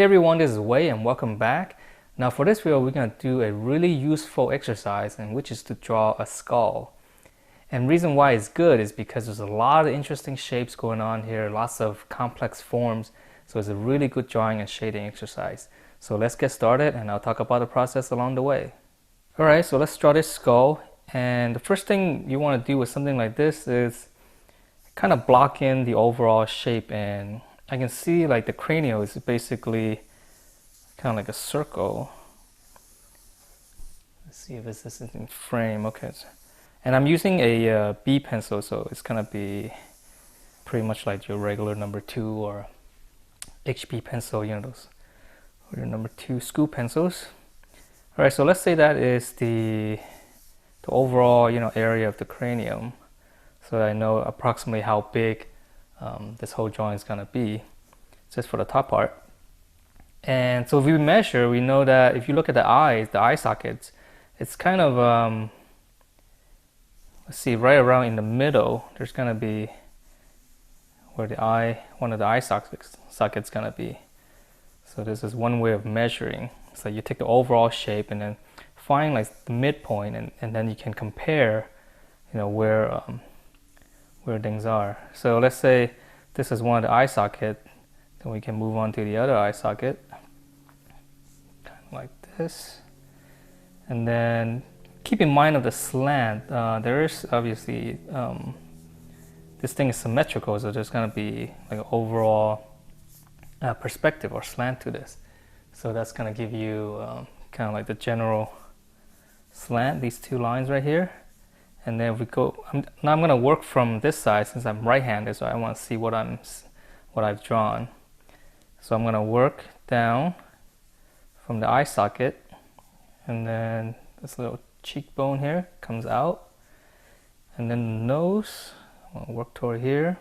Hey everyone, this is Wei and welcome back. Now for this video, we're going to do a really useful exercise, and which is to draw a skull. And reason why it's good is because there's a lot of interesting shapes going on here, lots of complex forms. So it's a really good drawing and shading exercise. So let's get started and I'll talk about the process along the way. Alright, so let's draw this skull. And the first thing you want to do with something like this is kind of block in the overall shape, and I can see like the cranium is basically kind of like a circle. Let's see if this is in frame. Okay, and I'm using a B pencil, so it's gonna be pretty much like your regular number 2 or HB pencil, you know, those or your number 2 school pencils. All right, so let's say that is the overall, you know, area of the cranium, so that I know approximately how big this whole drawing is gonna be, just for the top part. And so if we measure, we know that if you look at the eyes, the eye sockets, it's kind of let's see, right around in the middle, there's gonna be where one of the eye sockets gonna be. So this is one way of measuring. So you take the overall shape and then find like the midpoint, and then you can compare, you know, where things are. So let's say this is one of the eye socket, then we can move on to the other eye socket, kind of like this. And then keep in mind of the slant. There is obviously this thing is symmetrical, so there's going to be like an overall perspective or slant to this. So that's going to give you kind of like the general slant, these two lines right here. And then we go, now I'm going to work from this side since I'm right-handed, so I want to see what I've drawn. So I'm going to work down from the eye socket, and then this little cheekbone here comes out, and then the nose, I'm going to work toward here,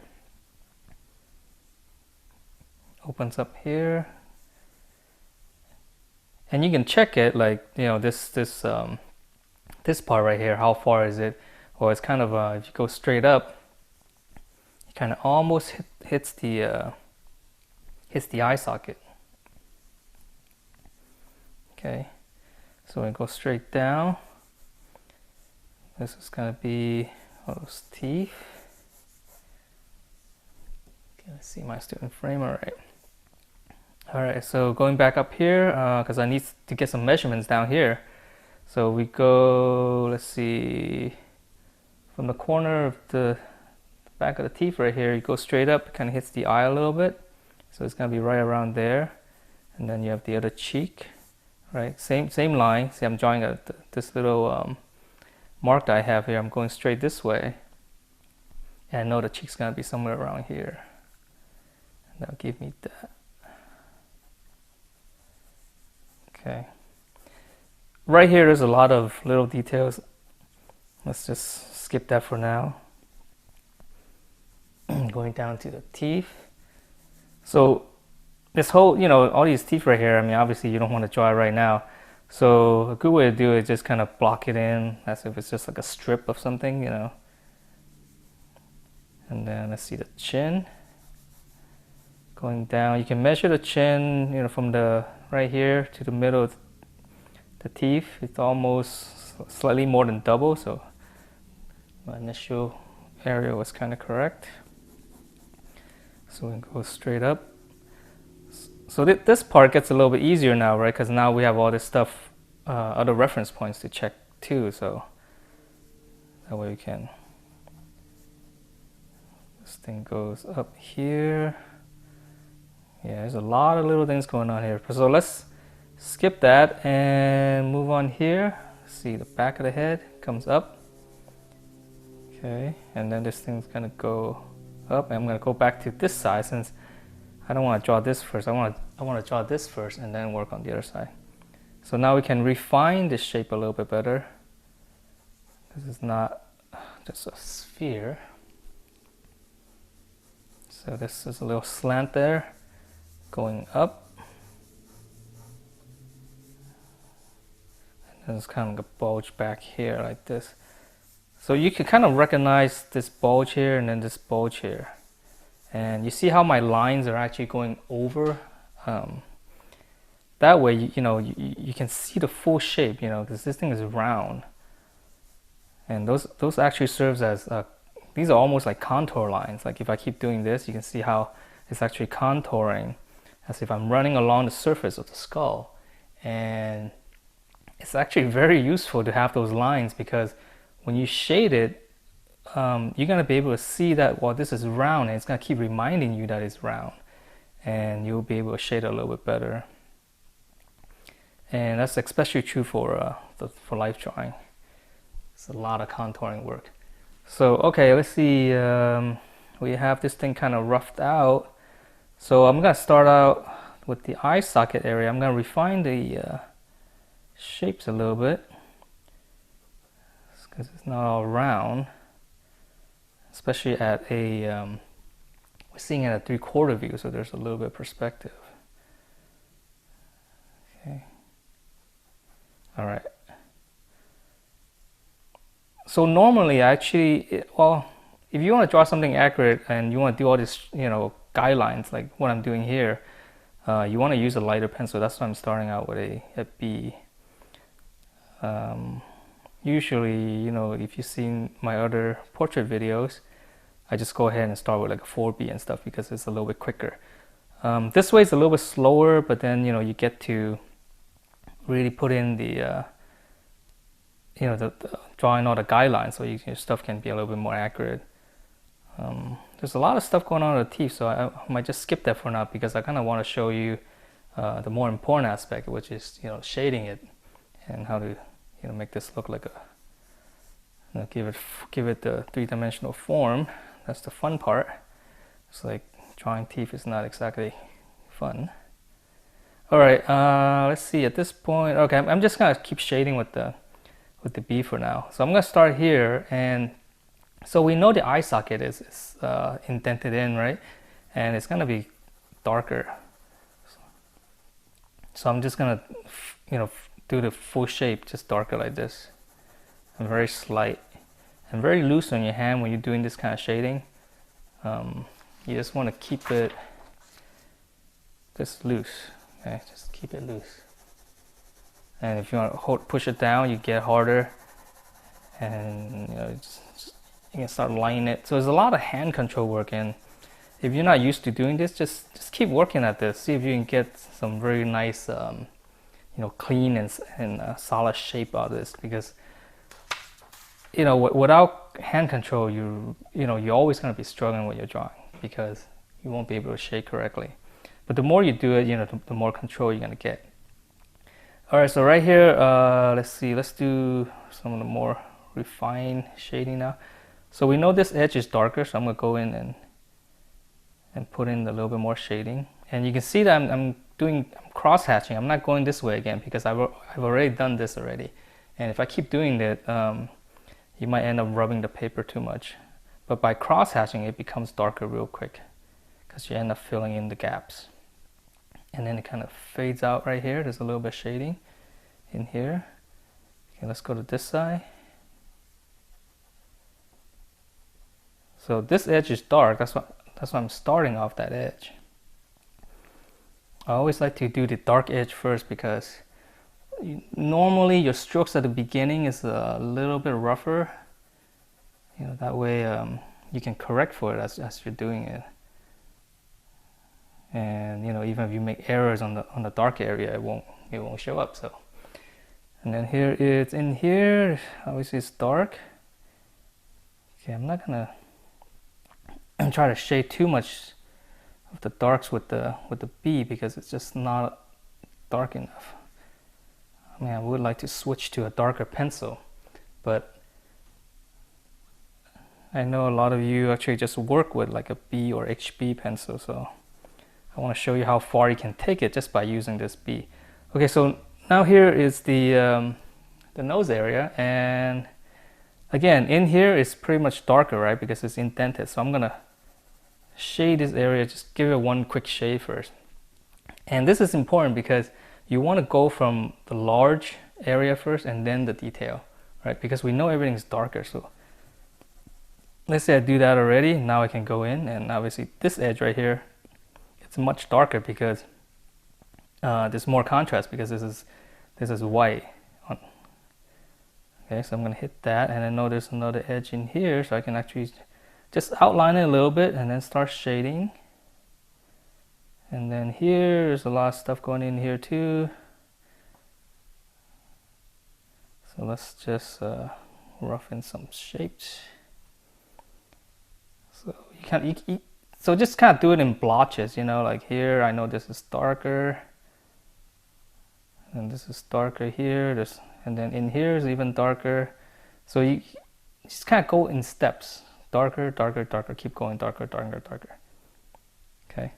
opens up here, and you can check it, like, you know, this part right here, how far is it? Well, it's kind of if you go straight up, it kind of almost hits the eye socket. Okay, so we go straight down. This is gonna be those teeth. Okay, let's see, my student frame. All right, so going back up here, because I need to get some measurements down here. So we go, let's see, from the corner of the back of the teeth right here, you go straight up, it kind of hits the eye a little bit. So it's going to be right around there. And then you have the other cheek, right? Same line. See, I'm drawing this little mark that I have here. I'm going straight this way. And I know the cheek's going to be somewhere around here. And that'll give me that. Okay. Right here, there's a lot of little details. Let's just skip that for now. Going down to the teeth. So this whole, you know, all these teeth right here, I mean, obviously you don't want to draw it right now. So a good way to do it is just kind of block it in as if it's just like a strip of something, you know. And then let's see the chin. Going down, you can measure the chin, you know, from the right here to the middle of the teeth. It's almost slightly more than double, so my initial area was kind of correct. So we go straight up. So this part gets a little bit easier now, right? Because now we have all this stuff, other reference points to check too. So that way we can. This thing goes up here. Yeah, there's a lot of little things going on here. So let's skip that and move on here. See, the back of the head comes up. Okay, and then this thing's gonna go up, and I'm gonna go back to this side since I don't want to draw this first. I want to draw this first and then work on the other side. So now we can refine this shape a little bit better. This is not just a sphere. So this is a little slant there, going up. And then it's kind of like a bulge back here like this. So you can kind of recognize this bulge here and then this bulge here. And you see how my lines are actually going over that way you can see the full shape, because this thing is round, and those actually serves as these are almost like contour lines. Like if I keep doing this, you can see how it's actually contouring as if I'm running along the surface of the skull. And it's actually very useful to have those lines, because when you shade it, you're going to be able to see that, well, this is round, and it's going to keep reminding you that it's round, and you'll be able to shade it a little bit better. And that's especially true for life drawing. It's a lot of contouring work. So okay, let's see, we have this thing kind of roughed out. So I'm going to start out with the eye socket area. I'm going to refine the shapes a little bit, because it's not all round, especially at we're seeing it at 3/4 view, so there's a little bit of perspective. Okay. All right. So normally, actually, well, if you want to draw something accurate and you want to do all these, guidelines like what I'm doing here, you want to use a lighter pencil. That's why I'm starting out with a B. Usually, if you've seen my other portrait videos, I just go ahead and start with like a 4B and stuff, because it's a little bit quicker. This way it's a little bit slower, but then you get to really put in the drawing all the guidelines, so your stuff can be a little bit more accurate. There's a lot of stuff going on with the teeth, so I might just skip that for now, because I kind of want to show you the more important aspect, which is shading it and how to make this look like a give it the three-dimensional form. That's the fun part. It's like drawing teeth is not exactly fun. All right, let's see. At this point, okay, I'm just gonna keep shading with the B for now. So I'm gonna start here, and so we know the eye socket is indented in, right? And it's gonna be darker. So I'm just gonna, do the full shape, just darker like this, and very slight, and very loose on your hand when you're doing this kind of shading. You just want to keep it just loose. Okay, just keep it loose. And if you want to push it down, you get harder, and you can start lining it. So there's a lot of hand control work, and if you're not used to doing this, just keep working at this. See if you can get some very nice, clean and solid shape out of this, because without hand control, you're always going to be struggling with your drawing, because you won't be able to shade correctly. But the more you do it, the more control you're going to get. All right, so right here, let's see, let's do some of the more refined shading now. So we know this edge is darker, so I'm going to go in and put in a little bit more shading. And you can see that I'm cross hatching. I'm not going this way again, because I've already done this already. And if I keep doing that, you might end up rubbing the paper too much. But by cross hatching, it becomes darker real quick, because you end up filling in the gaps. And then it kind of fades out right here. There's a little bit of shading in here. Okay, let's go to this side. So this edge is dark. That's why I'm starting off that edge. I always like to do the dark edge first, because normally your strokes at the beginning is a little bit rougher. That way you can correct for it as you're doing it. And even if you make errors on the dark area, it won't show up. So, and then here it's in here. Obviously it's dark. Okay, I'm not gonna try to shade too much of the darks with the B, because it's just not dark enough. I mean, I would like to switch to a darker pencil, but I know a lot of you actually just work with like a B or HB pencil, so I want to show you how far you can take it just by using this B. Okay, so now here is the nose area, and again, in here it's pretty much darker, right? Because it's indented. So I'm gonna shade this area, just give it one quick shade first. And this is important because you want to go from the large area first and then the detail, right? Because we know everything's darker. So let's say I do that already. Now I can go in, and obviously this edge right here, it's much darker because there's more contrast because this is white. Okay, so I'm gonna hit that, and I know there's another edge in here, so I can actually just outline it a little bit and then start shading. And then here, there's a lot of stuff going in here too. So let's just rough in some shapes. So so just kind of do it in blotches, you know, like here, I know this is darker. And this is darker here, and then in here is even darker. So you just kind of go in steps. Darker, darker, darker, keep going darker, darker, darker. Okay.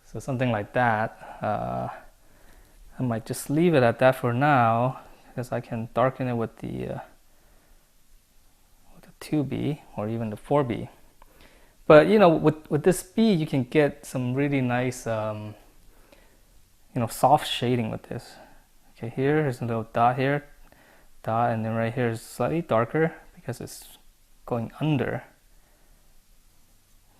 So something like that. I might just leave it at that for now, because I can darken it with the 2B or even the 4B. But you know, with this B, you can get some really nice, you know, soft shading with this. Okay, here is a little dot here, dot, and then right here is slightly darker because it's going under.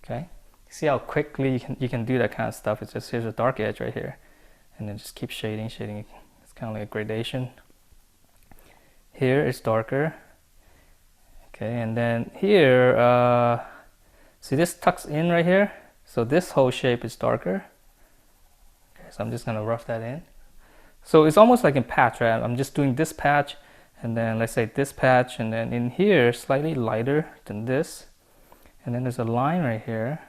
Okay, see how quickly you can do that kind of stuff. It's just, here's a dark edge right here, and then just keep shading. It's kind of like a gradation. Here is darker. Okay, and then here, see this tucks in right here, so this whole shape is darker. Okay, so I'm just gonna rough that in. So it's almost like in patch, right? I'm just doing this patch, and then let's say this patch, and then in here slightly lighter than this, and then there's a line right here.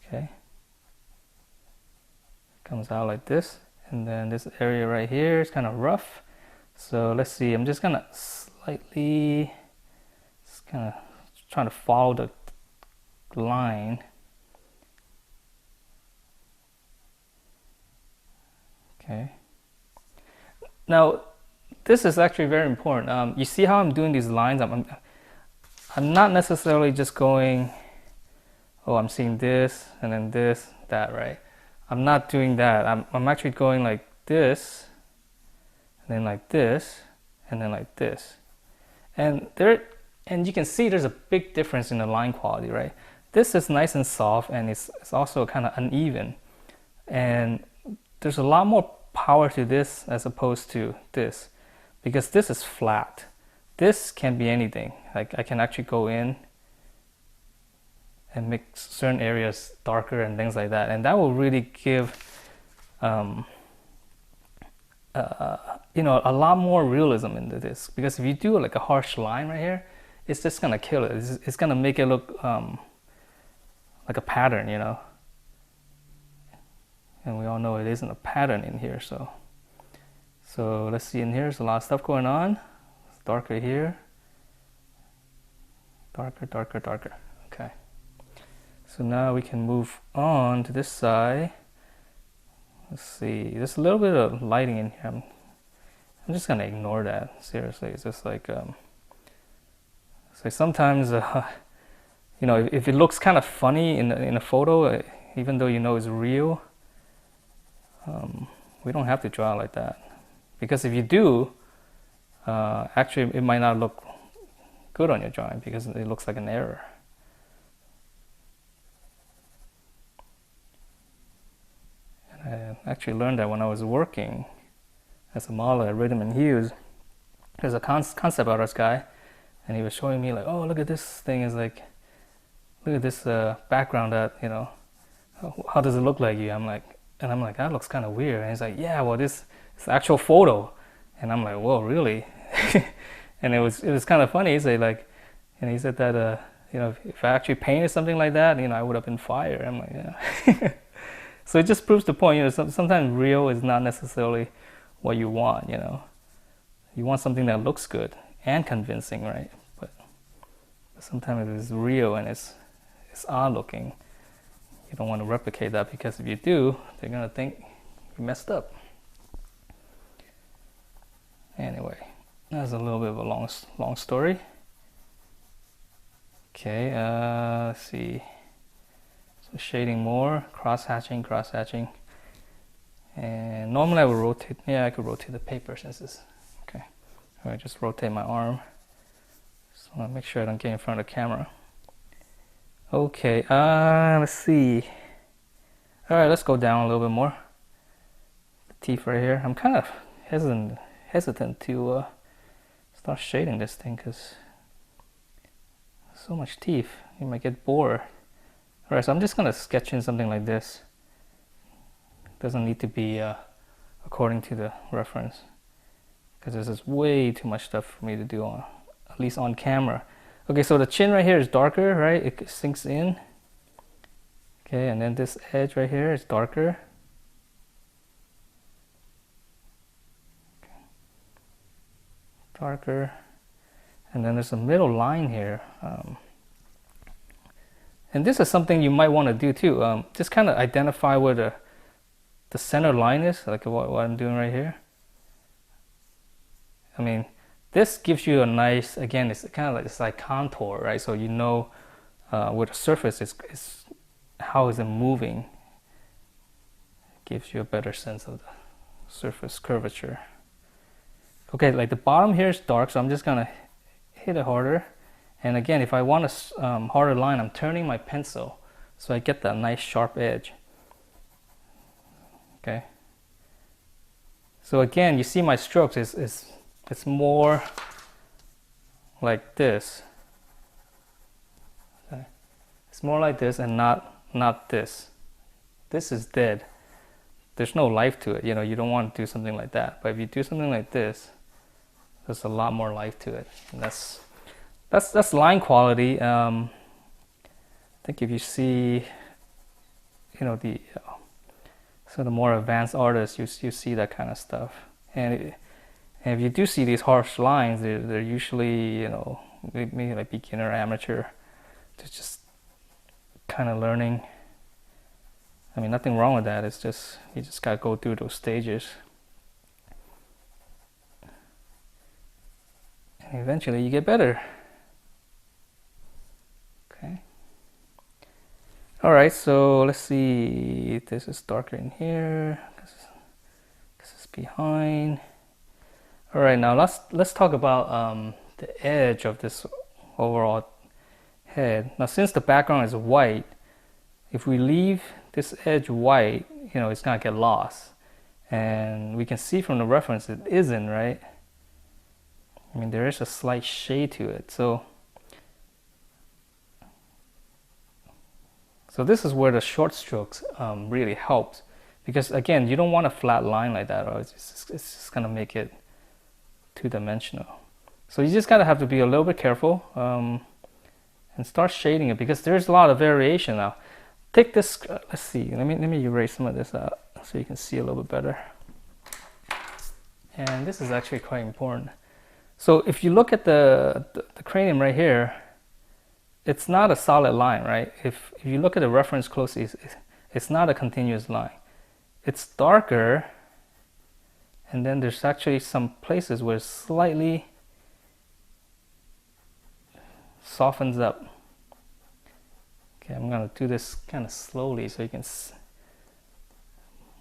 Okay, comes out like this, and then this area right here is kind of rough. So let's see, I'm just gonna slightly, just kind of trying to follow the line. Okay. Now, this is actually very important. You see how I'm doing these lines? I'm not necessarily just going, oh, I'm seeing this and then this, that, right? I'm not doing that. I'm actually going like this, and then like this, and then like this. And you can see there's a big difference in the line quality, right? This is nice and soft, and it's also kind of uneven. And there's a lot more power to this as opposed to this, because this is flat. This can be anything. Like I can actually go in and make certain areas darker and things like that, and that will really give you know, a lot more realism into this. Because if you do like a harsh line right here, it's just gonna kill it. It's gonna make it look like a pattern, you know. And we all know it isn't a pattern in here. So let's see, in here there's a lot of stuff going on. It's darker here, darker, darker, darker. Okay, so now we can move on to this side. Let's see, there's a little bit of lighting in here. I'm just gonna ignore that, seriously. It's just like so sometimes you know, if it looks kind of funny in a photo, even though you know it's real, we don't have to draw like that. Because if you do, actually it might not look good on your drawing because it looks like an error. And I actually learned that when I was working as a model at Rhythm and Hues. There's a concept artist guy, and he was showing me like, oh, look at this thing, is like, look at this background, that, you know, how does it look like you? I'm like, that looks kind of weird. And he's like, yeah, well, this is actual photo. And I'm like, whoa, really? And it was kind of funny. He said like, and he said that you know, if I actually painted something like that, you know, I would have been fired. I'm like, yeah. So it just proves the point, you know, sometimes real is not necessarily what you want, you know. You want something that looks good and convincing, right? But sometimes it is real and it's odd looking. You don't want to replicate that, because if you do, they're gonna think you messed up. Anyway, that's a little bit of a long story. Okay, let's see. So shading more, cross-hatching. And normally I would rotate, yeah, I could rotate the paper since it's, okay. All right, just rotate my arm. Just want to make sure I don't get in front of the camera. Okay, let's see. All right, let's go down a little bit more. teeth right here. I'm kind of hesitant to start shading this thing because so much teeth, you might get bored. Alright, so I'm just gonna sketch in something like this. Doesn't need to be according to the reference, because this is way too much stuff for me to do on, at least on camera. Okay, so the chin right here is darker, right? It sinks in. Okay, and then this edge right here is darker. Okay. Darker. And then there's a middle line here. And this is something you might want to do too. Just kind of identify where the center line is, like what I'm doing right here. I mean, this gives you a nice, again, it's kind of like, it's like contour, right? So you know where the surface is, how is it moving. It gives you a better sense of the surface curvature. Okay, like the bottom here is dark, so I'm just gonna hit it harder. And again, if I want a harder line, I'm turning my pencil so I get that nice sharp edge. Okay. So again, you see my strokes it's more like this. Okay. It's more like this and not this. This is dead. There's no life to it. You know, you don't want to do something like that. But if you do something like this, there's a lot more life to it. And that's line quality. I think if you see, you know, so the more advanced artists, you see that kind of stuff. And if you do see these harsh lines, they're usually, you know, maybe like beginner, amateur. They're just kind of learning. I mean, nothing wrong with that. It's just, you just gotta go through those stages. And eventually you get better. Okay. All right, so let's see. This is darker in here. This is behind. All right, now let's talk about the edge of this overall head. Now, since the background is white, if we leave this edge white, you know, it's gonna get lost. And we can see from the reference it isn't, right? I mean, there is a slight shade to it. So this is where the short strokes really helps, because again, you don't want a flat line like that, or it's just gonna make it two-dimensional. So you just gotta have to be a little bit careful and start shading it, because there's a lot of variation now. Take this, let's see, let me erase some of this out so you can see a little bit better. And this is actually quite important. So if you look at the cranium right here, it's not a solid line, right? If you look at the reference closely, it's not a continuous line. It's darker, and then there's actually some places where it slightly softens up. Okay, I'm gonna do this kind of slowly so you can,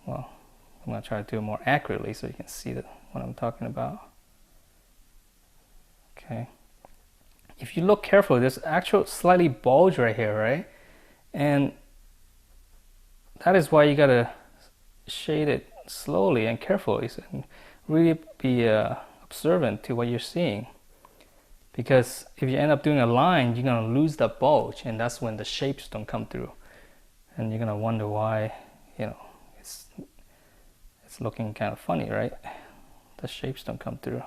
well, I'm gonna try to do it more accurately so you can see what I'm talking about. Okay. If you look carefully, there's actual slightly bulge right here, right? And that is why you gotta shade it slowly and carefully, so really be observant to what you're seeing. Because if you end up doing a line, you're gonna lose that bulge, and that's when the shapes don't come through, and you're gonna wonder why, you know, it's looking kind of funny, right? The shapes don't come through.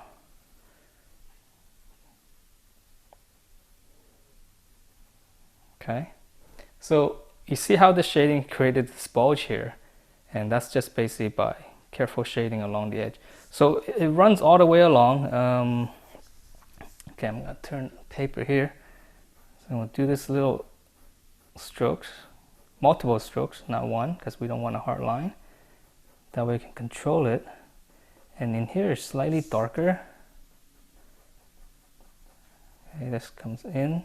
Okay, so you see how the shading created this bulge here, and that's just basically by careful shading along the edge. So it runs all the way along. Okay, I'm gonna turn paper here. So I'm gonna do this little strokes, multiple strokes, not one, because we don't want a hard line. That way we can control it. And in here is slightly darker. Okay, this comes in,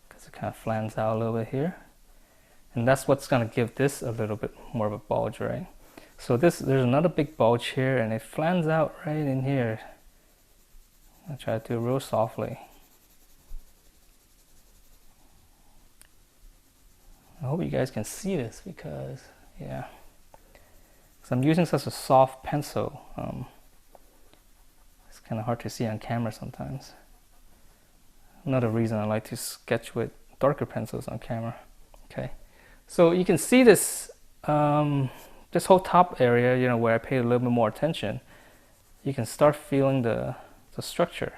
because it kind of flans out a little bit here. And that's what's gonna give this a little bit more of a bulge, right? So there's another big bulge here, and it flans out right in here. I'll try to do it real softly. I hope you guys can see this, because, yeah. because I'm using such a soft pencil. It's kind of hard to see on camera sometimes. Another reason I like to sketch with darker pencils on camera. Okay, so you can see this this whole top area, you know, where I paid a little bit more attention. You can start feeling the structure,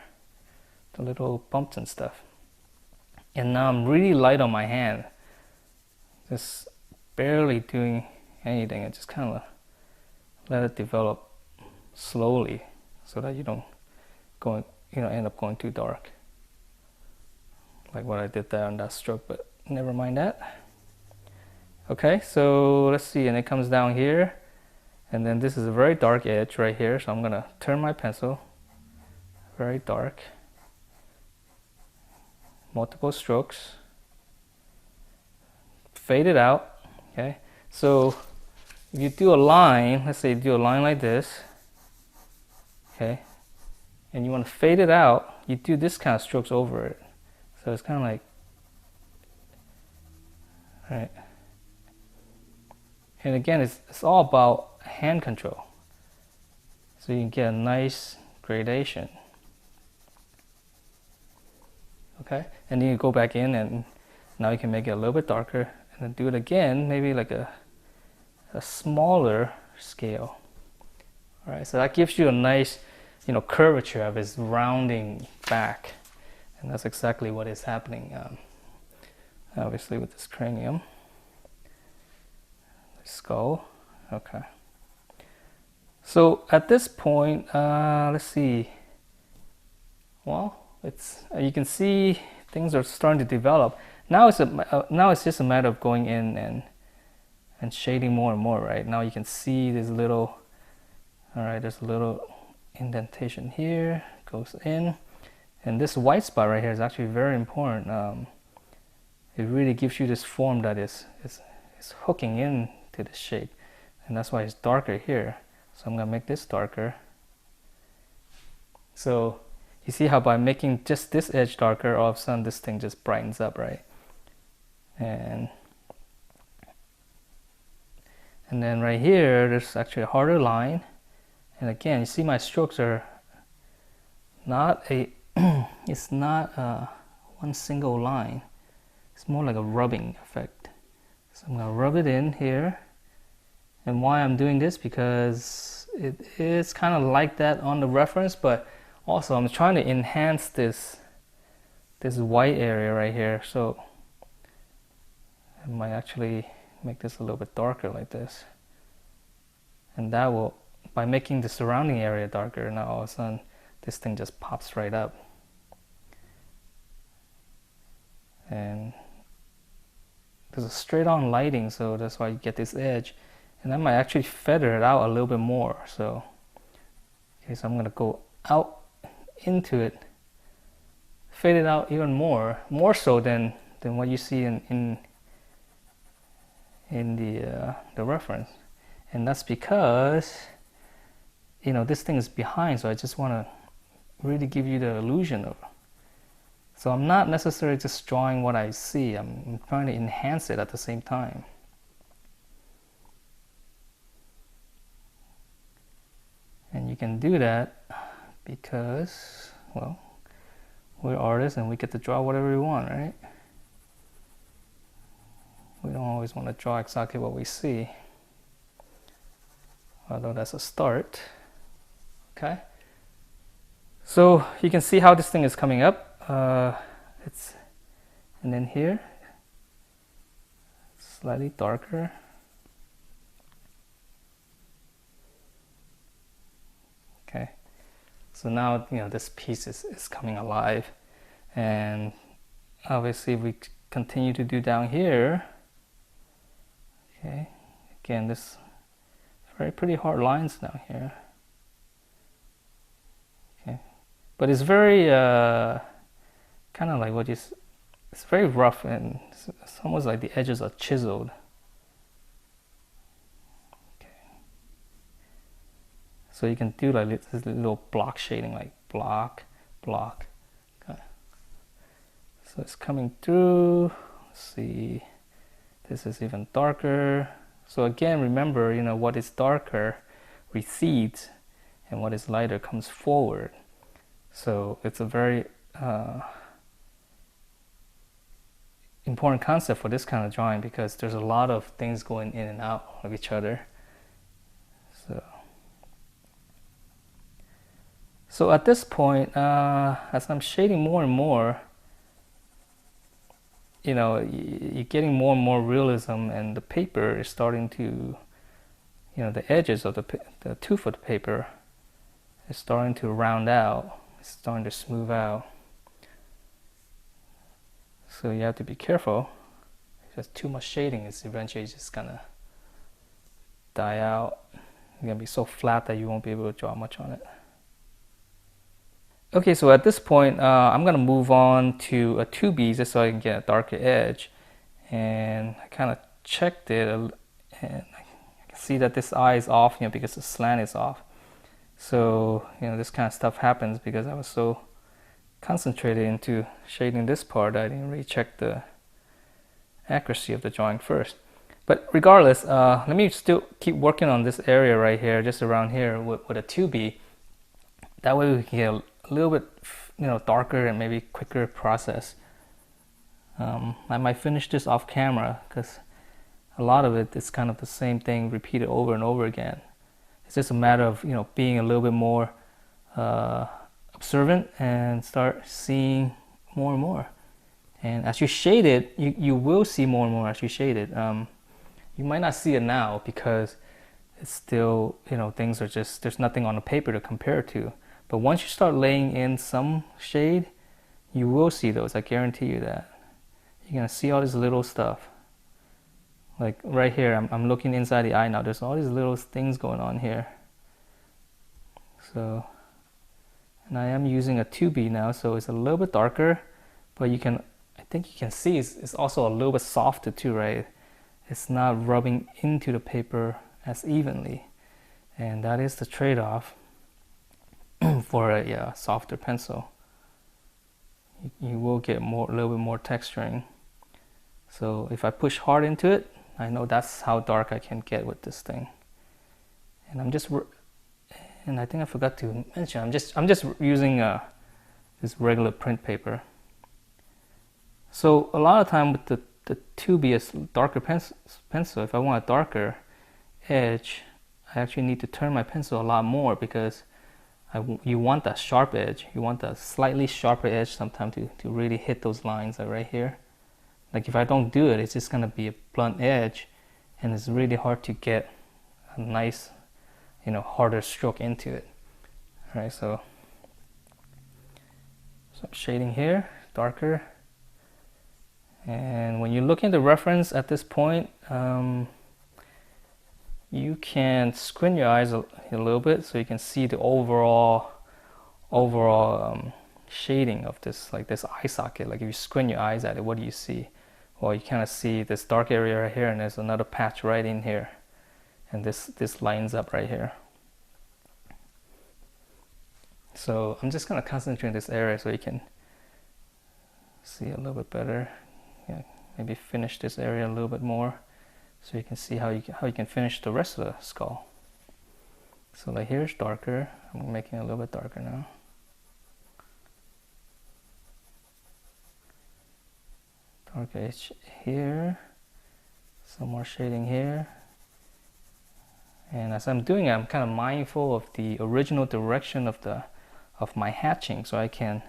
the little bumps and stuff. And now I'm really light on my hand, just barely doing anything. I just kind of let it develop slowly, so that you don't end up going too dark, like what I did there on that stroke. But never mind that. Okay, so let's see, and it comes down here, and then this is a very dark edge right here. So I'm gonna turn my pencil very dark. Multiple strokes, fade it out. Okay, so if you do a line, let's say you do a line like this, okay, and you want to fade it out, you do this kind of strokes over it. So it's kind of like, all right. And again, it's all about hand control, so you can get a nice gradation. Okay, and then you go back in, and now you can make it a little bit darker, and then do it again, maybe like a smaller scale. All right, so that gives you a nice, you know, curvature of his rounding back, and that's exactly what is happening, obviously, with this cranium, the skull. Okay, so at this point, let's see. Well, it's you can see things are starting to develop. Now it's just a matter of going in and shading more and more. Right now you can see this little. All right, there's a little indentation here, goes in, and this white spot right here is actually very important. It really gives you this form that is hooking into the shape, and that's why it's darker here. So I'm gonna make this darker. So you see how by making just this edge darker, all of a sudden this thing just brightens up, right? And then right here, there's actually a harder line. And again, you see my strokes are not it's not one single line. It's more like a rubbing effect. So I'm gonna rub it in here. And why I'm doing this, because it is kind of like that on the reference, but also I'm trying to enhance this white area right here. So I might actually make this a little bit darker like this. And that will, by making the surrounding area darker, now all of a sudden this thing just pops right up. And there's a straight on lighting, so that's why you get this edge. And I might actually feather it out a little bit more. So, okay, so I'm gonna go out into it, fade it out even more so than what you see in the reference. And that's because, you know, this thing is behind, so I just want to really give you the illusion of. So I'm not necessarily just drawing what I see, I'm trying to enhance it at the same time. And you can do that because, well, we're artists and we get to draw whatever we want, right? We don't always want to draw exactly what we see, although that's a start. Okay, so you can see how this thing is coming up. And then here, slightly darker. Okay, so now, you know, this piece is coming alive, and obviously we continue to do down here. Okay, again, this very pretty hard lines down here. Okay, but it's very kind of like it's very rough, and it's almost like the edges are chiseled. So you can do like this little block shading, like block. Okay. So it's coming through. Let's see, this is even darker. So again, remember, what is darker recedes and what is lighter comes forward. So it's a very important concept for this kind of drawing, because there's a lot of things going in and out of each other. So at this point, as I'm shading more and more, you're getting more and more realism, and the paper is starting to, the edges of the tooth of the paper is starting to round out. It's starting to smooth out. So you have to be careful, because too much shading is eventually just gonna die out. It's gonna be so flat that you won't be able to draw much on it. Okay, so at this point, I'm gonna move on to a 2B just so I can get a darker edge. And I kind of checked it, and I can see that this eye is off, because the slant is off. So, this kind of stuff happens because I was so concentrated into shading this part, I didn't really check the accuracy of the drawing first. But regardless, let me still keep working on this area right here, just around here with a 2B. That way we can get a little bit, darker and maybe quicker process. I might finish this off camera, because a lot of it is kind of the same thing repeated over and over again. It's just a matter of being a little bit more observant and start seeing more and more. And as you shade it, you will see more and more as you shade it. You might not see it now because it's still, things are just, there's nothing on the paper to compare to. But once you start laying in some shade, you will see those. I guarantee you that. You're gonna see all this little stuff. Like right here, I'm looking inside the eye now. There's all these little things going on here. So, and I am using a 2B now, so it's a little bit darker, but I think you can see it's also a little bit softer too, right? It's not rubbing into the paper as evenly. And that is the trade-off for a softer pencil. You will get a little bit more texturing. So if I push hard into it, I know that's how dark I can get with this thing. And and I think I forgot to mention, I'm just using this regular print paper. So a lot of time with the 2B is darker pencil, if I want a darker edge, I actually need to turn my pencil a lot more, because you want that sharp edge. You want that slightly sharper edge sometimes to really hit those lines right here. Like if I don't do it, it's just gonna be a blunt edge, and it's really hard to get a nice, harder stroke into it. All right, so I'm shading here, darker. And when you're looking at the reference at this point, you can squint your eyes a little bit so you can see the overall shading of this, like this eye socket. Like if you squint your eyes at it, what do you see? Well, you kind of see this dark area right here, and there's another patch right in here, and this lines up right here. So I'm just going to concentrate on this area so you can see a little bit better. Yeah, maybe finish this area a little bit more, so you can see how you can finish the rest of the skull. So like here's darker. I'm making it a little bit darker now. Dark edge here, some more shading here. And as I'm doing it, I'm kind of mindful of the original direction of my hatching, so I can,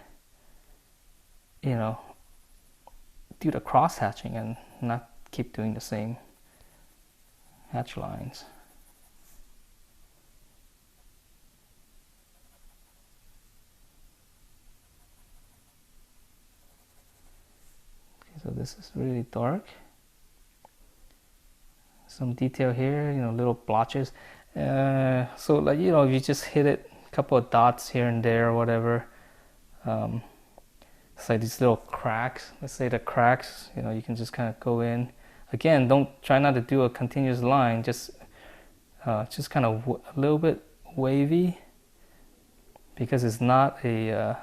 do the cross hatching and not keep doing the same hatch lines. Okay, so this is really dark. Some detail here, little blotches. So like, if you just hit it, a couple of dots here and there or whatever, it's like these little cracks. Let's say the cracks, you can just kind of go in. Again, try not to do a continuous line, just kind of a little bit wavy, because it's not a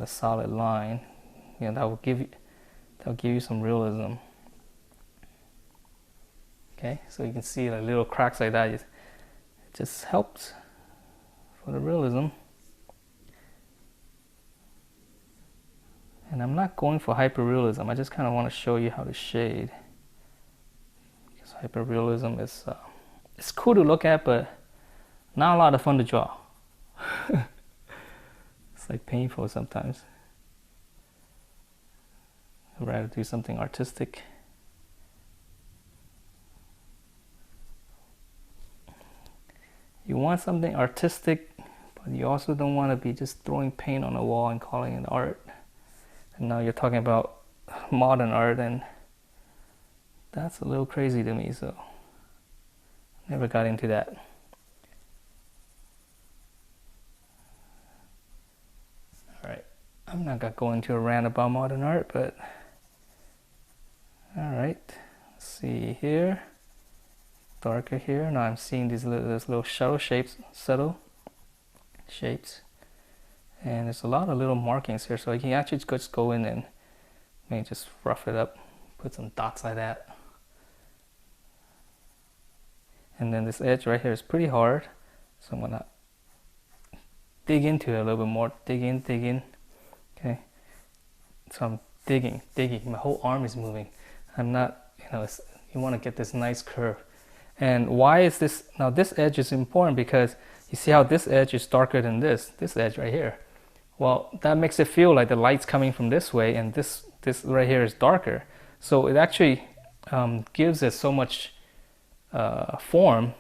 solid line. That'll give you some realism. Okay, so you can see like little cracks like that. It just helps for the realism. And I'm not going for hyperrealism. I just kind of want to show you how to shade. Because hyperrealism is it's cool to look at, but not a lot of fun to draw. It's like painful sometimes. I'd rather do something artistic. You want something artistic, but you also don't want to be just throwing paint on a wall and calling it art. And now you're talking about modern art, and that's a little crazy to me, so never got into that. Alright, I'm not gonna go into a rant about modern art, but alright, let's see here. Darker here. Now I'm seeing these little subtle shapes, and there's a lot of little markings here, so you can actually just go in and maybe just rough it up, put some dots like that. And then this edge right here is pretty hard, so I'm gonna dig into it a little bit more. Dig in. Okay, so I'm digging. My whole arm is moving. I'm not, you want to get this nice curve. And why is this? Now this edge is important because you see how this edge is darker than this edge right here. Well, that makes it feel like the light's coming from this way, and this right here is darker. So it actually gives it so much form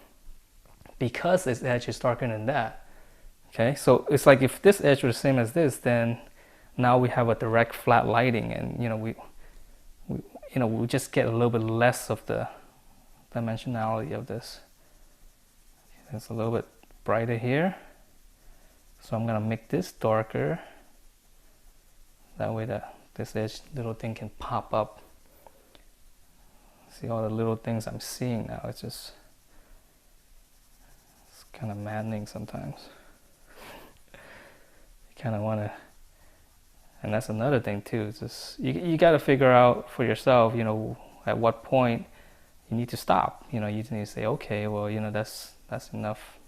because this edge is darker than that. Okay, so it's like if this edge was the same as this, then now we have a direct flat lighting, and we just get a little bit less of the dimensionality of this. It's a little bit brighter here, so I'm gonna make this darker. That way this edge little thing can pop up. See all the little things I'm seeing now. It's kind of maddening sometimes. You kind of want to, and that's another thing too. It's just you got to figure out for yourself, at what point you need to stop. You need to say, okay, well, that's enough,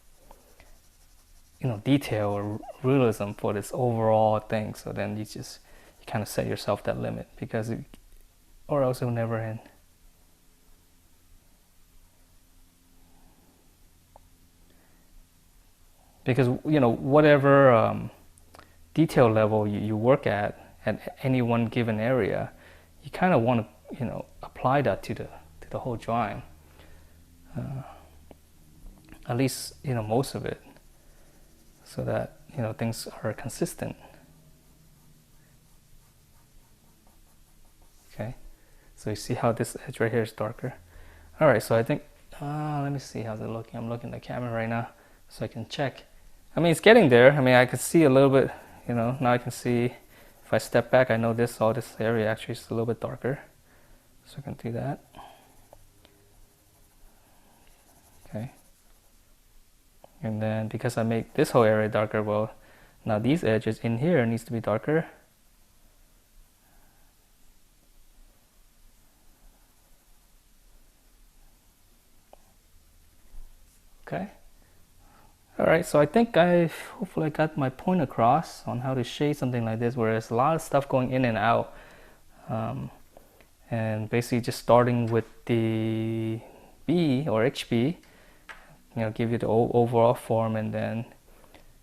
detail or realism for this overall thing. So then you kind of set yourself that limit, because or else it'll never end. Because whatever detail level you work at any one given area, you kind of want to apply that to the whole drawing, at least most of it, so that things are consistent. Okay, so you see how this edge right here is darker. All right, so I think let me see how's it looking. I'm looking at the camera right now so I can check. I mean, it's getting there. I mean, I can see a little bit, now I can see if I step back, I know all this area actually is a little bit darker. So I can do that. Okay. And then because I make this whole area darker, well, now these edges in here needs to be darker. Okay. All right, so I think hopefully I got my point across on how to shade something like this, where there's a lot of stuff going in and out, and basically just starting with the B or HB, give you the overall form, and then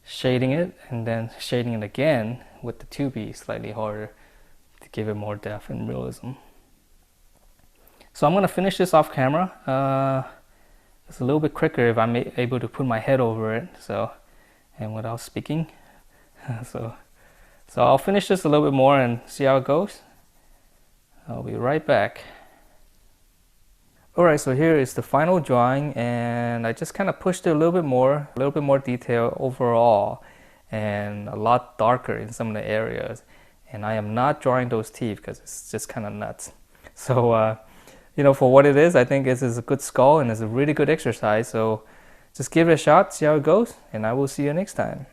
shading it, and then shading it again with the 2B slightly harder to give it more depth and realism. So I'm gonna finish this off camera. It's a little bit quicker if I'm able to put my head over it, and without speaking. so I'll finish this a little bit more and see how it goes. I'll be right back. Alright, so here is the final drawing, and I just kind of pushed it a little bit more detail overall, and a lot darker in some of the areas. And I am not drawing those teeth because it's just kind of nuts. So for what it is, I think this is a good skull and it's a really good exercise. So just give it a shot, see how it goes, and I will see you next time.